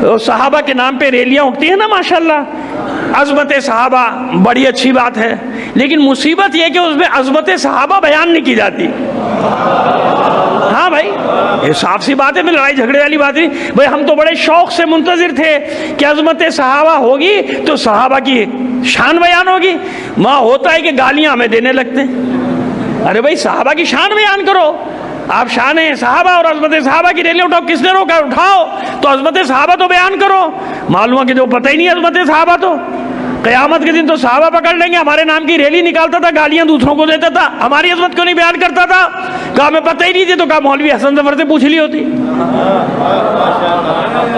तो सहाबा के नाम पे रैलियाँ उठती हैं ना माशाल्लाह, अज़मत सहाबा बड़ी अच्छी बात है, लेकिन मुसीबत यह कि उसमें अज़मत सहाबा बयान नहीं की जाती। हाँ भाई, ये साफ सी बात है, मैं लड़ाई झगड़े वाली बात नहीं भाई। हम तो बड़े शौक से मुंतज़िर थे कि अज़मत सहाबा होगी तो सहाबा की शान बयान होगी। वहाँ होता है कि गालियाँ हमें देने लगते हैं। अरे भाई, सहाबा की शान बयान करो। आप शान सहाबा और अज़मत सहाबा की रैली उठाओ, किसने रोका? उठाओ तो अज़मत सहाबा तो बयान करो। मालूम है कि जो पता ही नहीं अज़मत सहाबा, तो क़यामत के दिन तो सहाबा पकड़ लेंगे। हमारे नाम की रैली निकालता था, गालियां दूसरों को देता था, हमारी अज़मत क्यों नहीं बयान करता था? कहा हमें पता ही नहीं थी। तो कहा मौलवी हसन ज़फ़र से पूछ ली होती।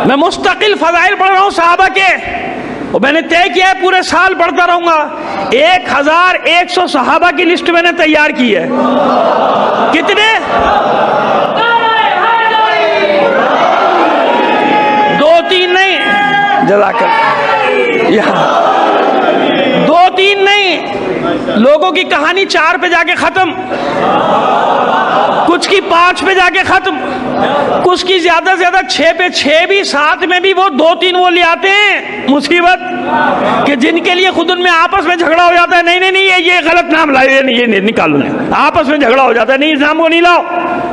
मैं मुस्तकिल फ़ज़ाइल पढ़ रहा हूँ सहाबा के, और मैंने तय किया है पूरे साल पढ़ता रहूंगा। 1100 सहाबा की लिस्ट मैंने तैयार की है। कितने? 2-3 नहीं, जज़ाकल्लाह, यहाँ 2-3 नहीं, लोगों की कहानी 4 पे जाके खत्म, कुछ की 5 पे जाके खत्म, कुछ की ज्यादा से ज्यादा 6 पे, 6 भी 7 में भी वो 2-3 वो ले आते हैं मुसीबत कि जिनके लिए खुद उनमें आपस में झगड़ा हो जाता है। नहीं नहीं नहीं, ये गलत नाम लाए, ये निकालो, नहीं, आपस में झगड़ा हो जाता है। नहीं, इस नाम को नहीं लाओ,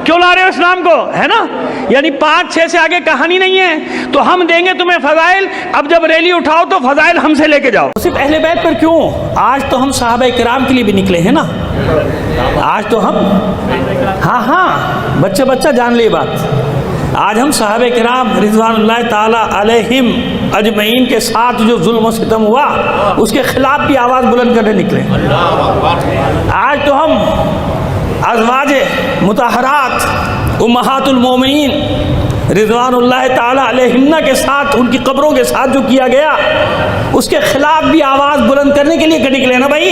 क्यों ला रहे हो इस नाम को, है ना? यानी 5-6 से आगे कहानी नहीं है। तो हम देंगे तुम्हें फजाइल, अब जब रैली उठाओ तो फजाइल हमसे लेके जाओ। सिर्फ अहले बैत पर क्यों, आज तो हम सहाबा किराम के लिए भी निकले हैं ना। आज तो हम, हाँ, बच्चा जान ले बात। आज हम सहाबा किराम रिज़वानुल्लाह ताला अलैहिम अजमईन के साथ जो जुल्म और सितम हुआ उसके खिलाफ भी आवाज़ बुलंद करने निकले। आज तो हम अज़वाजे मुतहरात उम्महातुल मोमिनीन रिज़वानुल्लाह ताला अलैहिन्ना के साथ, उनकी कब्रों के साथ जो किया गया उसके खिलाफ भी आवाज़ बुलंद करने के लिए निकले ना भाई।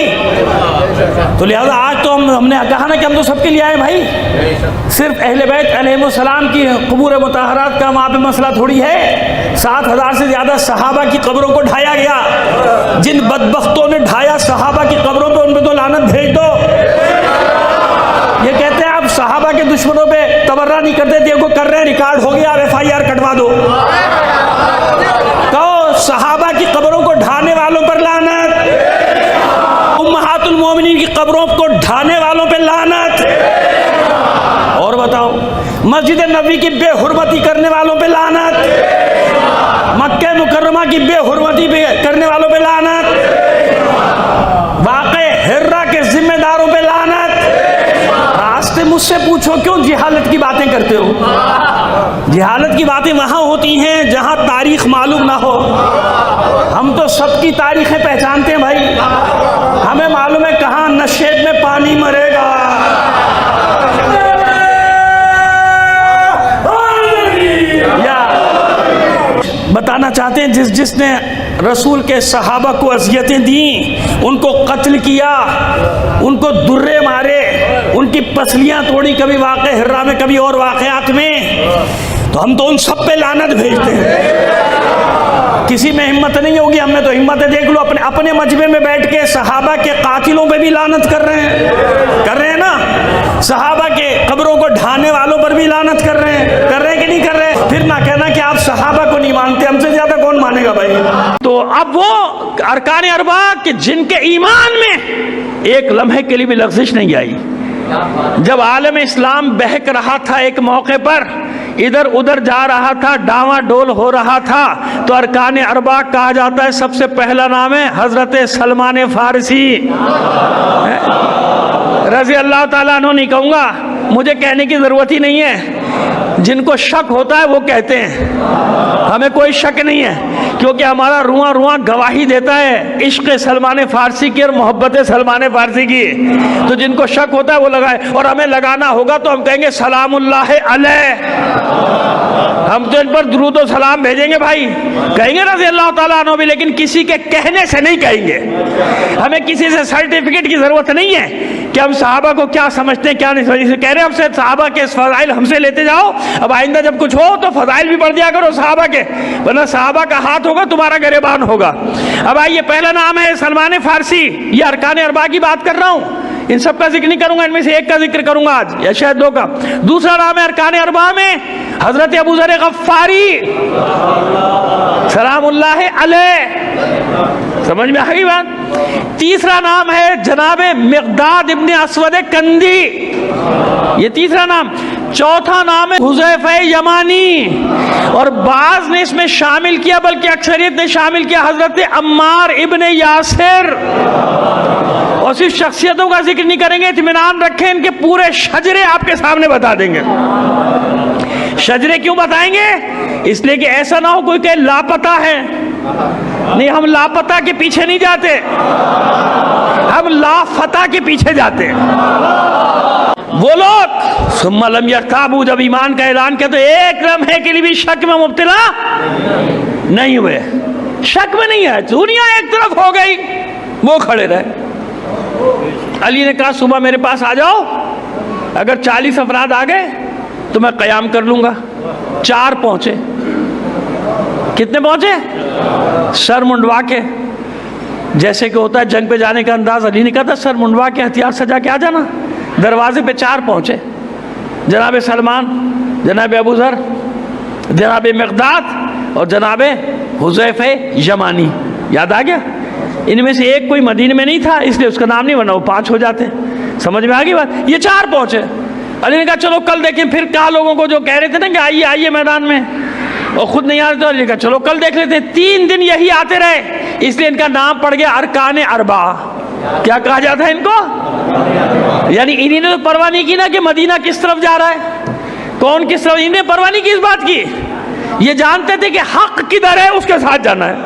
तो लिहाजा आज तो हमने कहा ना कि हम तो सबके लिए आए भाई। सिर्फ अहले बैत अलैहिमुस्सलाम की क़ुबूर मुतहरात का वहाँ पे मसला थोड़ी है। 7000 से ज़्यादा सहाबा की कब्रों को ढाया गया। जिन बदबख्तों ने ढाया सहाबा की कब्रों पर, उन पर तो लानत भेज दो। ये कहते हैं आप सहाबा के दुश्मनों पे तबर्रा नहीं करते थे, को कर रहे हैं, रिकॉर्ड हो गया, FIR कटवा दो। कहो सहाबा की कब्रों को ढाने वालों पर लानत, उम्महातुल मोमिनीन की कब्रों को ढाने वालों पे लानत। और बताओ, मस्जिद नबी की बेहुरमती करने वालों पे लानत, मक्का मुकर्रमा की बेहुरमती करने वालों पे लानत, वाक़े हिर्रा के जिम्मेदारों पे लानत। रास्ते मुझसे पूछो क्यों जिहालत की बातें करते हो? जिहालत की बातें वहाँ होती हैं जहाँ तारीख मालूम ना हो। हम तो सबकी तारीखें पहचानते हैं भाई। हमें मालूम है कहाँ नशेब में पानी मरेगा। या बताना चाहते हैं जिसने रसूल के सहाबा को अज़ियतें दी, उनको कत्ल किया, उनको दुर्रे मारे, उनकी पसलियाँ तोड़ी, कभी वाक़े हिर्रा में, कभी और वाक़यात में, तो हम तो उन सब पे लानत भेजते हैं। किसी में हिम्मत नहीं होगी, हमें तो हिम्मत है। देख लो, अपने मजमे में बैठ के सहाबा के कातिलों पे भी लानत कर रहे हैं ना। सहाबा के कब्रों को ढाने वालों पर भी लानत कर रहे हैं कि नहीं कर रहे? फिर ना कहना कि आप सहाबा को नहीं मानते, हमसे ज्यादा कौन मानेगा भाई। तो अब वो अरकान अरबा कि जिनके ईमान में एक लम्हे के लिए भी लग़ज़िश नहीं आई। जब आलम इस्लाम बहक रहा था, एक मौके पर इधर उधर जा रहा था, डावाडोल हो रहा था, तो अरकान अरबा कहा जाता है। सबसे पहला नाम है हजरत सलमान फारसी रज़ी अल्लाह ताला अन्हु। नहीं कहूँगा, मुझे कहने की ज़रूरत ही नहीं है। जिनको शक होता है वो कहते हैं, हमें कोई शक नहीं है, क्योंकि हमारा रुआं रुआं गवाही देता है इश्क़ सलमान फारसी की और मोहब्बत सलमान फारसी की। तो जिनको शक होता है वो लगाए, और हमें लगाना होगा तो हम कहेंगे सलामुल्लाह अलैह। हम तो इन पर दुरूद व सलाम भेजेंगे भाई, कहेंगे रज़ी अल्लाह ताला अन्हु भी, लेकिन किसी के कहने से नहीं कहेंगे। हमें किसी से सर्टिफिकेट की ज़रूरत नहीं है कि हम सहाबा को क्या समझते हैं क्या नहीं समझते। कह रहे हैं हमसे सहाबा के फ़ज़ाइल हमसे लेते जाओ। अब आइंदा जब कुछ हो तो फ़ज़ाइल भी पढ़ दिया करो सहाबा के, वरना सहाबा का हाथ होगा तुम्हारा गिरेबान होगा। अब आइए, पहला नाम है सलमान फारसी। ये अरकान अरबा की बात कर रहा हूँ, इन सब का जिक्र नहीं करूंगा, इनमें से एक का जिक्र करूंगा आज या शायद 2 का। दूसरा नाम है अरकान अरबा में हजरत अबू ज़र गफ़ारी علیہ. سمجھ میں آئی بات؟ تیسرا نام ہے جناب مقداد ابن اسود کندی، یہ تیسرا نام. چوتھا نام ہے حذیفہ یمانی، اور بعض نے اس میں شامل کیا، بلکہ اکثریت نے شامل کیا حضرت عمار ابن یاسر. اور صرف شخصیتوں کا ذکر نہیں کریں گے، اطمینان رکھیں ان کے پورے شجرے آپ کے سامنے بتا دیں گے. شجرے کیوں بتائیں گے؟ اس لیے کہ ایسا نہ ہو کوئی کہ لاپتہ ہے. نہیں، ہم لاپتہ کے پیچھے نہیں جاتے، ہم لافتہ کے پیچھے جاتے ہیں. وہ لوگ ثم لم یرتابوا، جب ایمان کا اعلان کیا تو ایک لمحے کے لیے بھی شک میں مبتلا نہیں ہوئے. شک میں نہیں ہے، دنیا ایک طرف ہو گئی، وہ کھڑے رہے. علی نے کہا صبح میرے پاس آ جاؤ، اگر 40 افراد آ گئے تو میں قیام کر لوں گا. 4 پہنچے. کتنے پہنچے؟ سر منڈوا کے، جیسے کہ ہوتا ہے جنگ پہ جانے کا انداز. علی نے کہا تھا سر منڈوا کے ہتھیار سجا کے آ جانا. دروازے پہ 4 پہنچے، جناب سلمان، جناب ابو ذر، جناب مقداد اور جناب حذیفہ یمانی. یاد آ گیا؟ ان میں سے ایک کوئی مدینے میں نہیں تھا، اس لیے اس کا نام نہیں، ورنہ وہ 5 ہو جاتے. سمجھ میں آ گئی بات؟ یہ 4 پہنچے. علی نے کہا چلو کل دیکھیں. پھر کہا لوگوں کو جو کہہ رہے تھے نا کہ آئیے آئیے میدان میں، اور خود نہیں آ رہے تو علی نے کہا چلو کل دیکھ لیتے ہیں. 3 دن یہی آتے رہے، اس لیے ان کا نام پڑ گیا ارکان 4. کیا کہا جاتا ہے ان کو؟ یعنی انہی نے تو پرواہ نہیں کی نا کہ مدینہ کس طرف جا رہا ہے، کون کس طرف. انہوں نے پرواہ نہیں کی اس بات کی، یہ جانتے تھے کہ حق کدھر ہے، اس کے ساتھ جانا ہے.